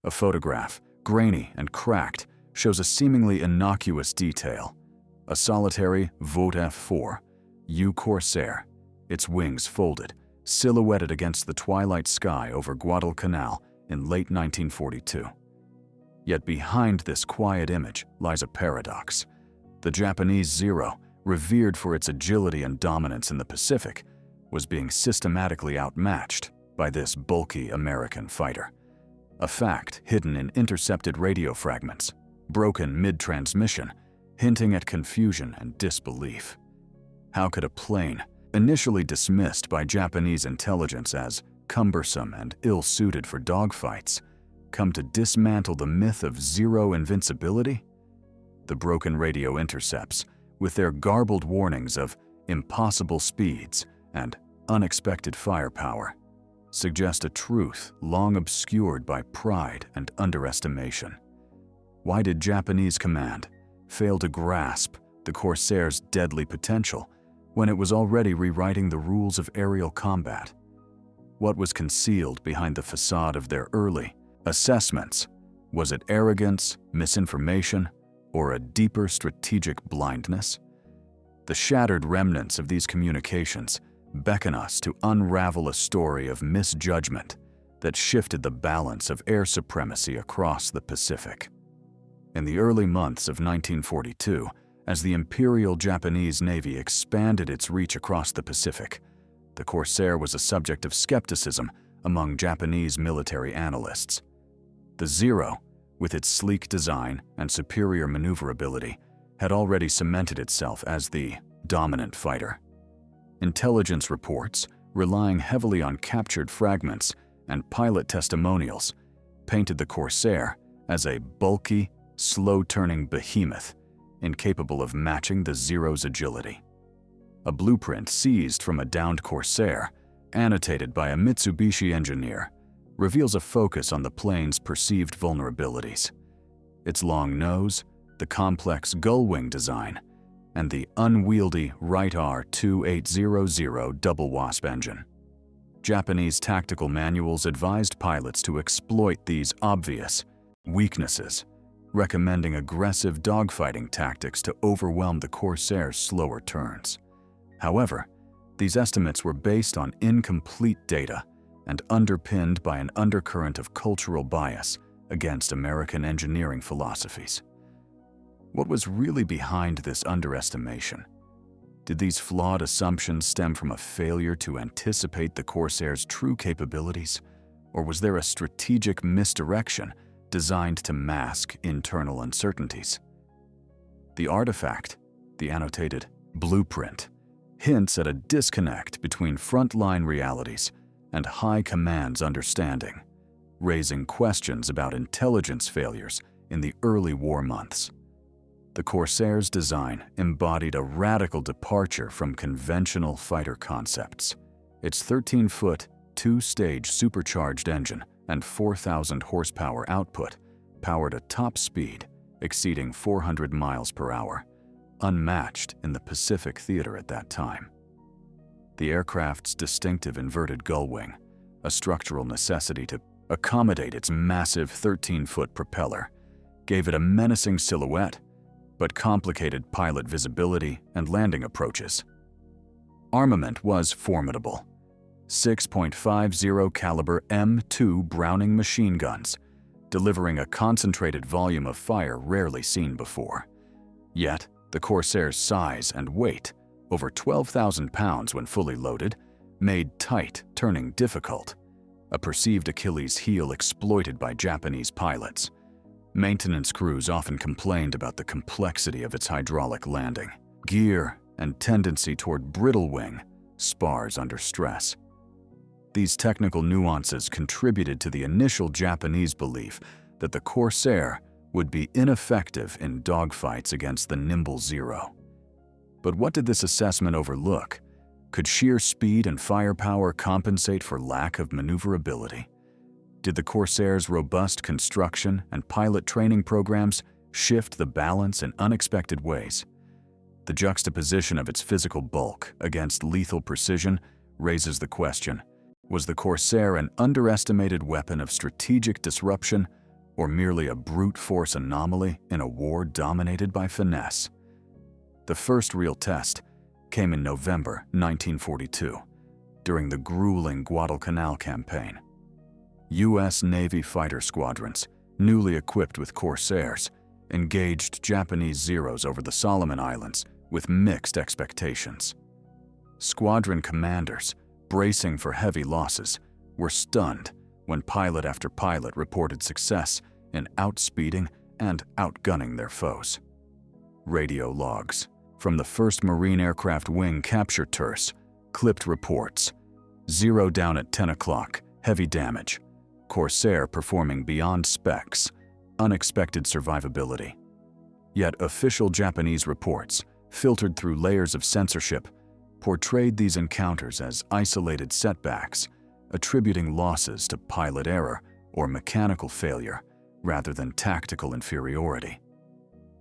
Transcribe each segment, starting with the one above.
A photograph, grainy and cracked, shows a seemingly innocuous detail. A solitary Vought F4, U Corsair, its wings folded, silhouetted against the twilight sky over Guadalcanal in late 1942. Yet behind this quiet image lies a paradox. The Japanese Zero, revered for its agility and dominance in the Pacific, was being systematically outmatched by this bulky American fighter. A fact hidden in intercepted radio fragments, broken mid-transmission, hinting at confusion and disbelief. How could a plane, initially dismissed by Japanese intelligence as cumbersome and ill-suited for dogfights, come to dismantle the myth of Zero invincibility? The broken radio intercepts, with their garbled warnings of impossible speeds and unexpected firepower, suggest a truth long obscured by pride and underestimation. Why did Japanese command fail to grasp the Corsair's deadly potential when it was already rewriting the rules of aerial combat? What was concealed behind the facade of their early assessments? Was it arrogance, misinformation, or a deeper strategic blindness? The shattered remnants of these communications beckon us to unravel a story of misjudgment that shifted the balance of air supremacy across the Pacific. In the early months of 1942, as the Imperial Japanese Navy expanded its reach across the Pacific, the Corsair was a subject of skepticism among Japanese military analysts. The Zero, with its sleek design and superior maneuverability, had already cemented itself as the dominant fighter. Intelligence reports, relying heavily on captured fragments and pilot testimonials, painted the Corsair as a bulky, slow-turning behemoth, incapable of matching the Zero's agility. A blueprint seized from a downed Corsair, annotated by a Mitsubishi engineer, reveals a focus on the plane's perceived vulnerabilities. Its long nose, the complex gull-wing design, and the unwieldy Wright R2800 double wasp engine. Japanese tactical manuals advised pilots to exploit these obvious weaknesses, recommending aggressive dogfighting tactics to overwhelm the Corsair's slower turns. However, these estimates were based on incomplete data and underpinned by an undercurrent of cultural bias against American engineering philosophies. What was really behind this underestimation? Did these flawed assumptions stem from a failure to anticipate the Corsair's true capabilities, or was there a strategic misdirection designed to mask internal uncertainties? The artifact, the annotated blueprint, hints at a disconnect between frontline realities and high command's understanding, raising questions about intelligence failures in the early war months. The Corsair's design embodied a radical departure from conventional fighter concepts. Its 13-foot, two-stage supercharged engine and 4,000 horsepower output powered a top speed exceeding 400 miles per hour, unmatched in the Pacific theater at that time. The aircraft's distinctive inverted gull wing, a structural necessity to accommodate its massive 13-foot propeller, gave it a menacing silhouette but complicated pilot visibility and landing approaches. Armament was formidable. 6.50 caliber M2 Browning machine guns, delivering a concentrated volume of fire rarely seen before. Yet, the Corsair's size and weight, over 12,000 pounds when fully loaded, made tight turning difficult, a perceived Achilles heel exploited by Japanese pilots. Maintenance crews often complained about the complexity of its hydraulic landing, gear, and tendency toward brittle wing spars under stress. These technical nuances contributed to the initial Japanese belief that the Corsair would be ineffective in dogfights against the nimble Zero. But what did this assessment overlook? Could sheer speed and firepower compensate for lack of maneuverability? Did the Corsair's robust construction and pilot training programs shift the balance in unexpected ways? The juxtaposition of its physical bulk against lethal precision raises the question: was the Corsair an underestimated weapon of strategic disruption or merely a brute force anomaly in a war dominated by finesse? The first real test came in November 1942, during the grueling Guadalcanal campaign. U.S. Navy fighter squadrons, newly equipped with Corsairs, engaged Japanese Zeros over the Solomon Islands with mixed expectations. Squadron commanders, bracing for heavy losses, were stunned when pilot after pilot reported success in outspeeding and outgunning their foes. Radio logs from the 1st Marine Aircraft Wing capture terse clipped reports: Zero down at 10 o'clock, heavy damage. Corsair performing beyond specs, unexpected survivability. Yet official Japanese reports, filtered through layers of censorship, portrayed these encounters as isolated setbacks, attributing losses to pilot error or mechanical failure rather than tactical inferiority.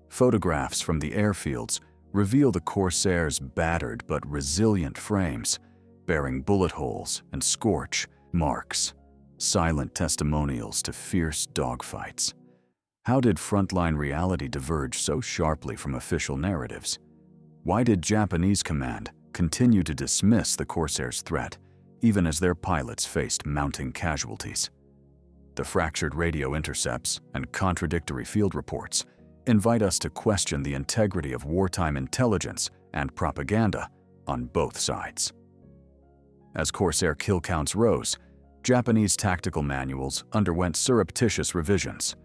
Photographs from the airfields reveal the Corsair's battered but resilient frames, bearing bullet holes and scorch marks, silent testimonials to fierce dogfights. How did frontline reality diverge so sharply from official narratives? Why did Japanese command continue to dismiss the Corsair's threat, even as their pilots faced mounting casualties? The fractured radio intercepts and contradictory field reports invite us to question the integrity of wartime intelligence and propaganda on both sides. As Corsair kill counts rose, Japanese tactical manuals underwent surreptitious revisions.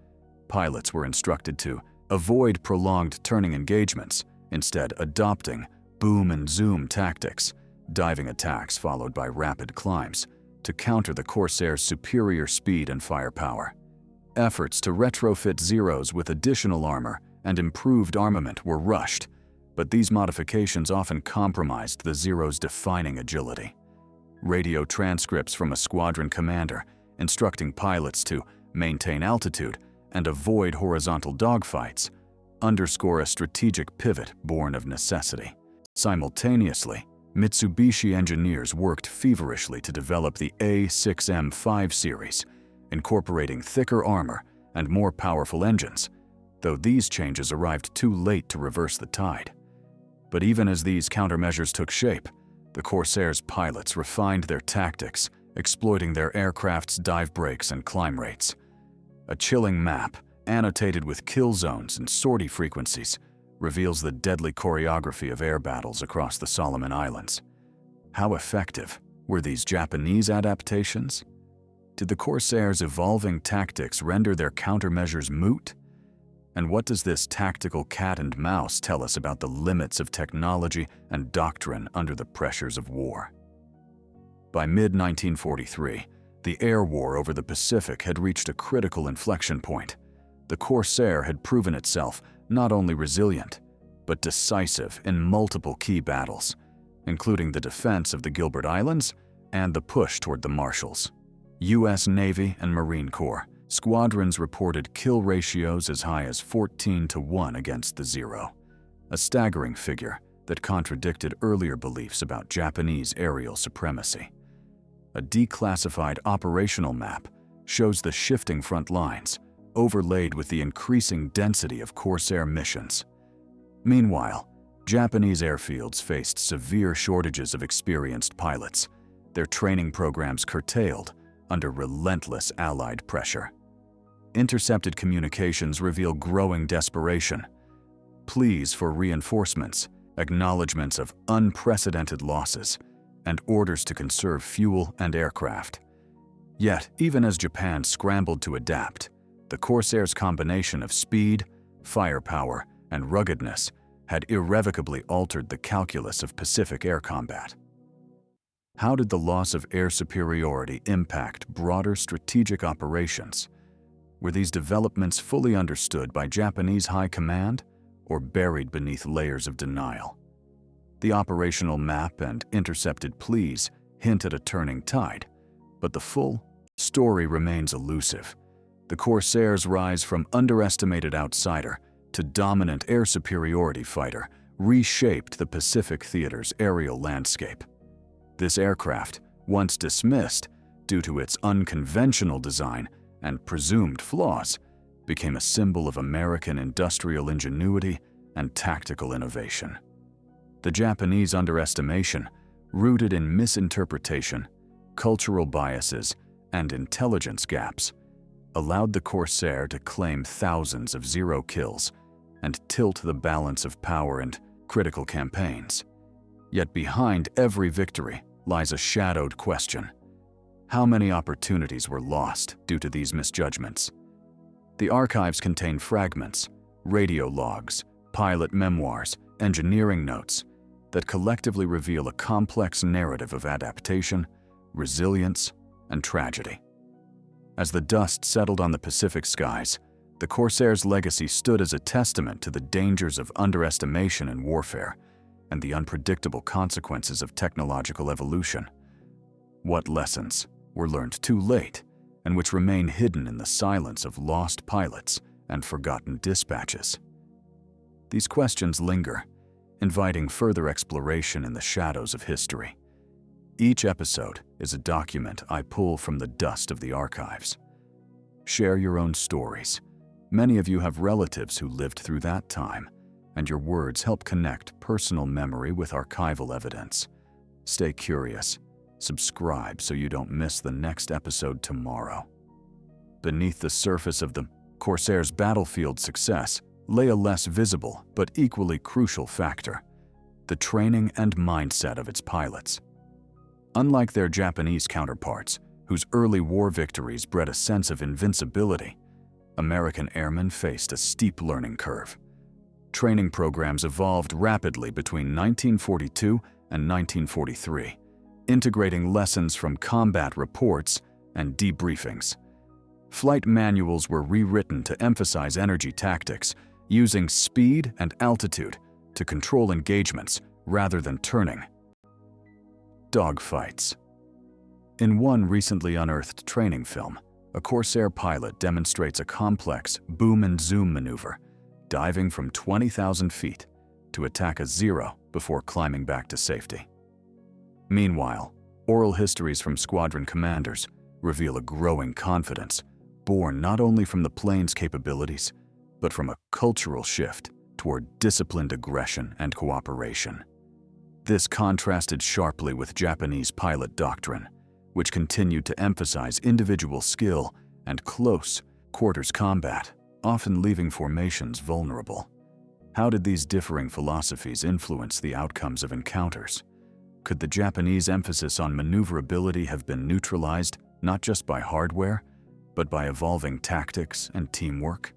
Pilots were instructed to avoid prolonged turning engagements, instead adopting boom and zoom tactics, diving attacks followed by rapid climbs, to counter the Corsair's superior speed and firepower. Efforts to retrofit Zeros with additional armor and improved armament were rushed, but these modifications often compromised the Zero's defining agility. Radio transcripts from a squadron commander instructing pilots to maintain altitude and avoid horizontal dogfights underscore a strategic pivot born of necessity. Simultaneously, Mitsubishi engineers worked feverishly to develop the A6M5 series, incorporating thicker armor and more powerful engines, though these changes arrived too late to reverse the tide. But even as these countermeasures took shape, the Corsair's pilots refined their tactics, exploiting their aircraft's dive breaks and climb rates. A chilling map, annotated with kill zones and sortie frequencies, reveals the deadly choreography of air battles across the Solomon Islands. How effective were these Japanese adaptations? Did the Corsairs' evolving tactics render their countermeasures moot? And what does this tactical cat and mouse tell us about the limits of technology and doctrine under the pressures of war? By mid-1943, the air war over the Pacific had reached a critical inflection point. The Corsair had proven itself not only resilient, but decisive in multiple key battles, including the defense of the Gilbert Islands and the push toward the Marshalls. U.S. Navy and Marine Corps squadrons reported kill ratios as high as 14-1 against the Zero, a staggering figure that contradicted earlier beliefs about Japanese aerial supremacy. A declassified operational map shows the shifting front lines, overlaid with the increasing density of Corsair missions. Meanwhile, Japanese airfields faced severe shortages of experienced pilots, their training programs curtailed under relentless Allied pressure. Intercepted communications reveal growing desperation. Pleas for reinforcements, acknowledgments of unprecedented losses, and orders to conserve fuel and aircraft. Yet, even as Japan scrambled to adapt, the Corsair's combination of speed, firepower, and ruggedness had irrevocably altered the calculus of Pacific air combat. How did the loss of air superiority impact broader strategic operations? Were these developments fully understood by Japanese high command or buried beneath layers of denial? The operational map and intercepted pleas hint at a turning tide, but the full story remains elusive. The Corsairs' rise from underestimated outsider to dominant air superiority fighter reshaped the Pacific theater's aerial landscape. This aircraft, once dismissed due to its unconventional design and presumed flaws, became a symbol of American industrial ingenuity and tactical innovation. The Japanese underestimation, rooted in misinterpretation, cultural biases, and intelligence gaps, allowed the Corsair to claim thousands of zero kills and tilt the balance of power in critical campaigns. Yet behind every victory lies a shadowed question. How many opportunities were lost due to these misjudgments? The archives contain fragments, radio logs, pilot memoirs, engineering notes that collectively reveal a complex narrative of adaptation, resilience, and tragedy. As the dust settled on the Pacific skies, the Corsair's legacy stood as a testament to the dangers of underestimation in warfare and the unpredictable consequences of technological evolution. What lessons were learned too late and which remain hidden in the silence of lost pilots and forgotten dispatches? These questions linger, inviting further exploration in the shadows of history. Each episode is a document I pull from the dust of the archives. Share your own stories. Many of you have relatives who lived through that time, and your words help connect personal memory with archival evidence. Stay curious. Subscribe so you don't miss the next episode tomorrow. Beneath the surface of the Corsair's battlefield success lay a less visible but equally crucial factor: the training and mindset of its pilots. Unlike their Japanese counterparts, whose early war victories bred a sense of invincibility, American airmen faced a steep learning curve. Training programs evolved rapidly between 1942 and 1943, integrating lessons from combat reports and debriefings. Flight manuals were rewritten to emphasize energy tactics, using speed and altitude to control engagements rather than turning. Dogfights. In one recently unearthed training film, a Corsair pilot demonstrates a complex boom and zoom maneuver, diving from 20,000 feet to attack a zero before climbing back to safety. Meanwhile, oral histories from squadron commanders reveal a growing confidence, born not only from the plane's capabilities, but from a cultural shift toward disciplined aggression and cooperation. This contrasted sharply with Japanese pilot doctrine, which continued to emphasize individual skill and close quarters combat, often leaving formations vulnerable. How did these differing philosophies influence the outcomes of encounters? Could the Japanese emphasis on maneuverability have been neutralized not just by hardware, but by evolving tactics and teamwork?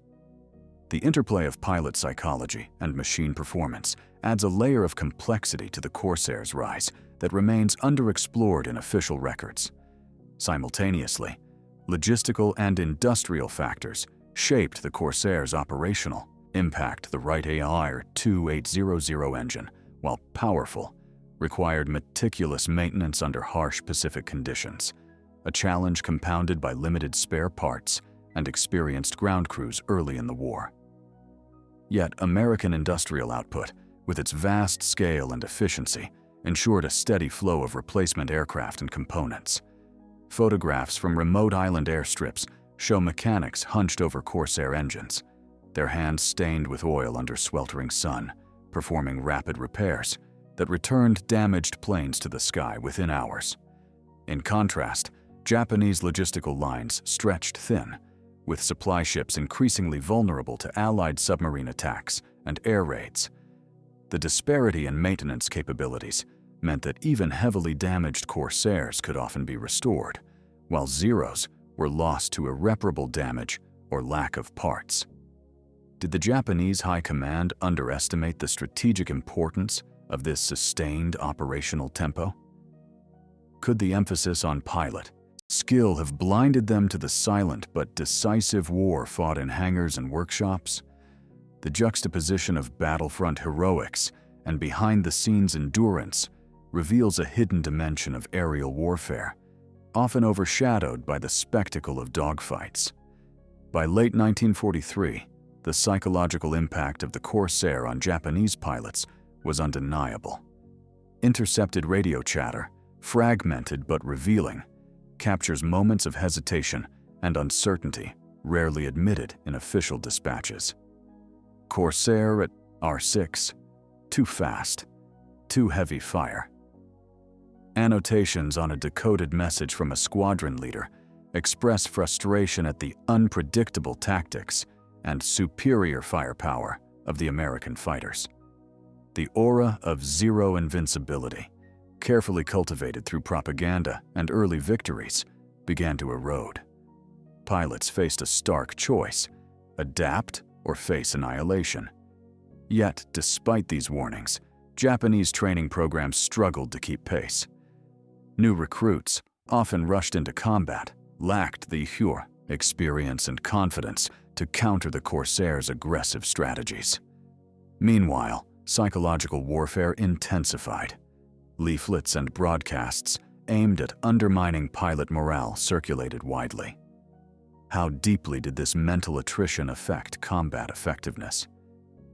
The interplay of pilot psychology and machine performance adds a layer of complexity to the Corsair's rise that remains underexplored in official records. Simultaneously, logistical and industrial factors shaped the Corsair's operational impact. The Wright AIR-2800 engine, while powerful, required meticulous maintenance under harsh Pacific conditions, a challenge compounded by limited spare parts and experienced ground crews early in the war. Yet American industrial output, with its vast scale and efficiency, ensured a steady flow of replacement aircraft and components. Photographs from remote island airstrips show mechanics hunched over Corsair engines, their hands stained with oil under sweltering sun, performing rapid repairs that returned damaged planes to the sky within hours. In contrast, Japanese logistical lines stretched thin, with supply ships increasingly vulnerable to Allied submarine attacks and air raids. The disparity in maintenance capabilities meant that even heavily damaged Corsairs could often be restored, while Zeros were lost to irreparable damage or lack of parts. Did the Japanese High Command underestimate the strategic importance of this sustained operational tempo? Could the emphasis on pilot skill have blinded them to the silent but decisive war fought in hangars and workshops? The juxtaposition of battlefront heroics and behind-the-scenes endurance reveals a hidden dimension of aerial warfare, often overshadowed by the spectacle of dogfights. By late 1943, the psychological impact of the Corsair on Japanese pilots was undeniable. Intercepted radio chatter, fragmented but revealing, captures moments of hesitation and uncertainty rarely admitted in official dispatches. Corsair at R6, too fast, too heavy fire. Annotations on a decoded message from a squadron leader express frustration at the unpredictable tactics and superior firepower of the American fighters. The aura of zero invincibility, carefully cultivated through propaganda and early victories, began to erode. Pilots faced a stark choice: adapt or face annihilation. Yet, despite these warnings, Japanese training programs struggled to keep pace. New recruits, often rushed into combat, lacked the experience and confidence to counter the Corsairs' aggressive strategies. Meanwhile, psychological warfare intensified. Leaflets and broadcasts aimed at undermining pilot morale circulated widely. How deeply did this mental attrition affect combat effectiveness?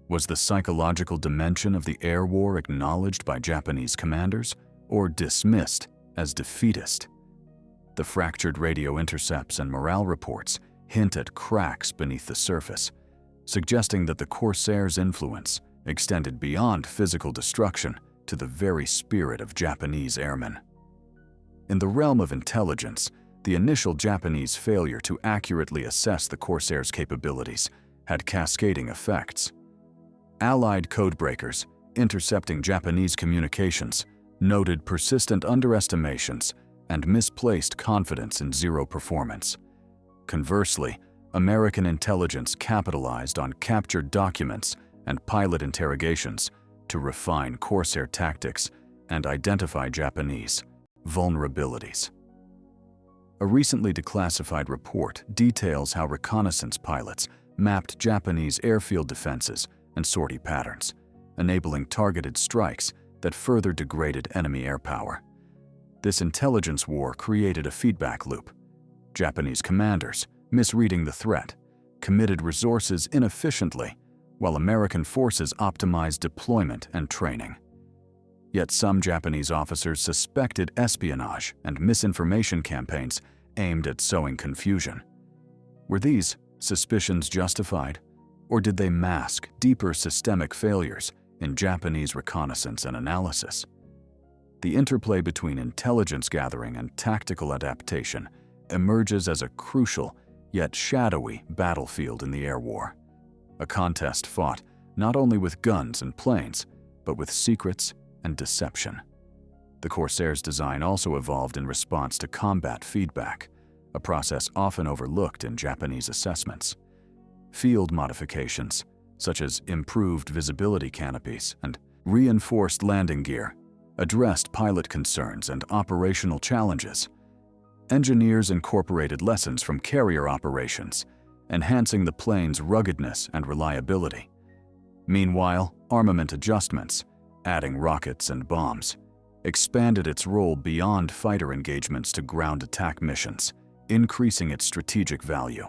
Was the psychological dimension of the air war acknowledged by Japanese commanders or dismissed as defeatist? The fractured radio intercepts and morale reports hint at cracks beneath the surface, suggesting that the Corsairs' influence extended beyond physical destruction to the very spirit of Japanese airmen. In the realm of intelligence, the initial Japanese failure to accurately assess the Corsairs' capabilities had cascading effects. Allied codebreakers, intercepting Japanese communications, noted persistent underestimations and misplaced confidence in Zero performance. Conversely, American intelligence capitalized on captured documents and pilot interrogations to refine Corsair tactics and identify Japanese vulnerabilities. A recently declassified report details how reconnaissance pilots mapped Japanese airfield defenses and sortie patterns, enabling targeted strikes that further degraded enemy air power. This intelligence war created a feedback loop. Japanese commanders, misreading the threat, committed resources inefficiently, while American forces optimized deployment and training. Yet some Japanese officers suspected espionage and misinformation campaigns aimed at sowing confusion. Were these suspicions justified, or did they mask deeper systemic failures in Japanese reconnaissance and analysis? The interplay between intelligence gathering and tactical adaptation emerges as a crucial yet shadowy battlefield in the air war, a contest fought not only with guns and planes, but with secrets and deception. The Corsair's design also evolved in response to combat feedback, a process often overlooked in Japanese assessments. Field modifications, such as improved visibility canopies and reinforced landing gear, addressed pilot concerns and operational challenges. Engineers incorporated lessons from carrier operations, enhancing the plane's ruggedness and reliability. Meanwhile, armament adjustments, adding rockets and bombs, expanded its role beyond fighter engagements to ground attack missions, increasing its strategic value.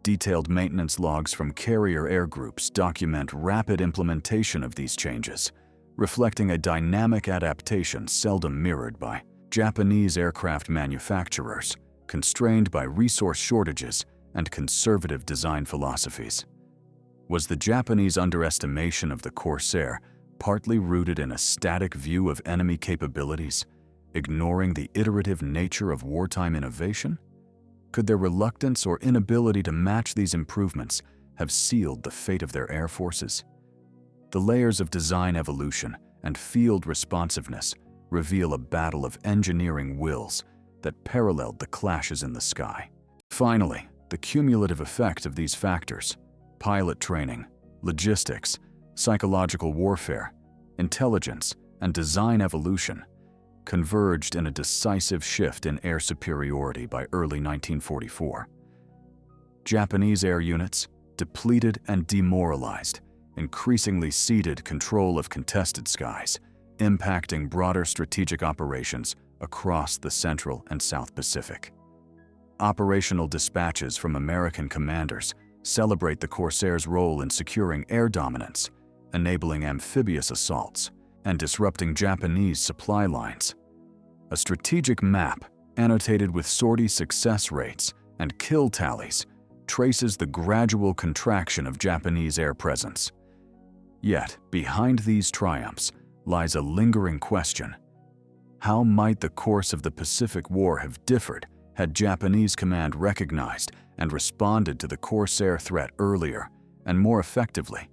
Detailed maintenance logs from carrier air groups document rapid implementation of these changes, reflecting a dynamic adaptation seldom mirrored by Japanese aircraft manufacturers, constrained by resource shortages and conservative design philosophies. Was the Japanese underestimation of the Corsair partly rooted in a static view of enemy capabilities, ignoring the iterative nature of wartime innovation? Could their reluctance or inability to match these improvements have sealed the fate of their air forces? The layers of design evolution and field responsiveness reveal a battle of engineering wills that paralleled the clashes in the sky. Finally, the cumulative effect of these factors — pilot training, logistics, psychological warfare, intelligence, and design evolution — converged in a decisive shift in air superiority by early 1944. Japanese air units, depleted and demoralized, increasingly ceded control of contested skies, impacting broader strategic operations across the Central and South Pacific. Operational dispatches from American commanders celebrate the Corsair's role in securing air dominance, enabling amphibious assaults, and disrupting Japanese supply lines. A strategic map, annotated with sortie success rates and kill tallies, traces the gradual contraction of Japanese air presence. Yet, behind these triumphs lies a lingering question. How might the course of the Pacific War have differed had Japanese command recognized and responded to the Corsair threat earlier and more effectively?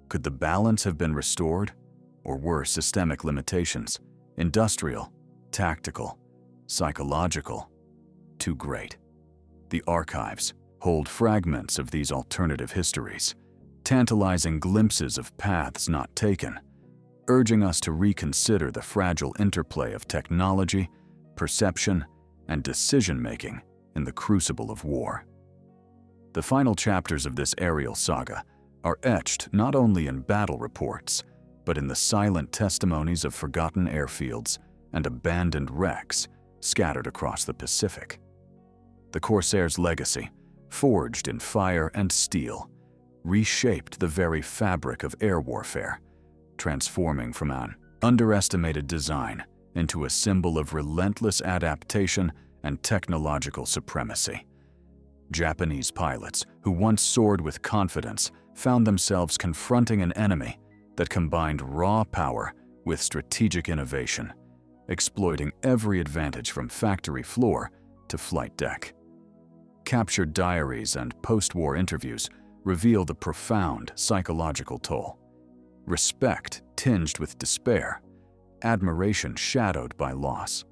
Could the balance have been restored? Or were systemic limitations, industrial, tactical, psychological, too great? The archives hold fragments of these alternative histories, tantalizing glimpses of paths not taken, urging us to reconsider the fragile interplay of technology, perception, and decision-making in the crucible of war. The final chapters of this aerial saga are etched not only in battle reports, but in the silent testimonies of forgotten airfields and abandoned wrecks scattered across the Pacific. The Corsair's legacy, forged in fire and steel, reshaped the very fabric of air warfare, transforming from an underestimated design into a symbol of relentless adaptation and technological supremacy. Japanese pilots who once soared with confidence found themselves confronting an enemy that combined raw power with strategic innovation, exploiting every advantage from factory floor to flight deck. Captured diaries and post-war interviews reveal the profound psychological toll. Respect tinged with despair, admiration shadowed by loss.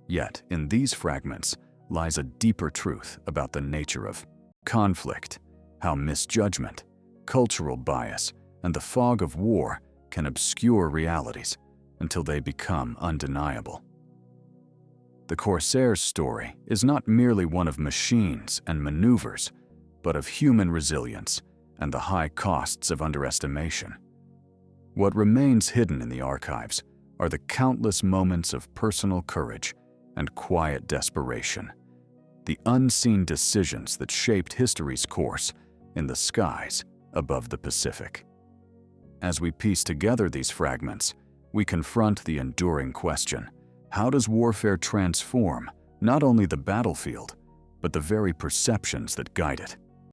Yet, in these fragments lies a deeper truth about the nature of conflict, how misjudgment, cultural bias, and the fog of war can obscure realities until they become undeniable. The Corsair's story is not merely one of machines and maneuvers, but of human resilience and the high costs of underestimation. What remains hidden in the archives are the countless moments of personal courage and quiet desperation, the unseen decisions that shaped history's course in the skies above the Pacific. As we piece together these fragments, we confront the enduring question: how does warfare transform not only the battlefield, but the very perceptions that guide it?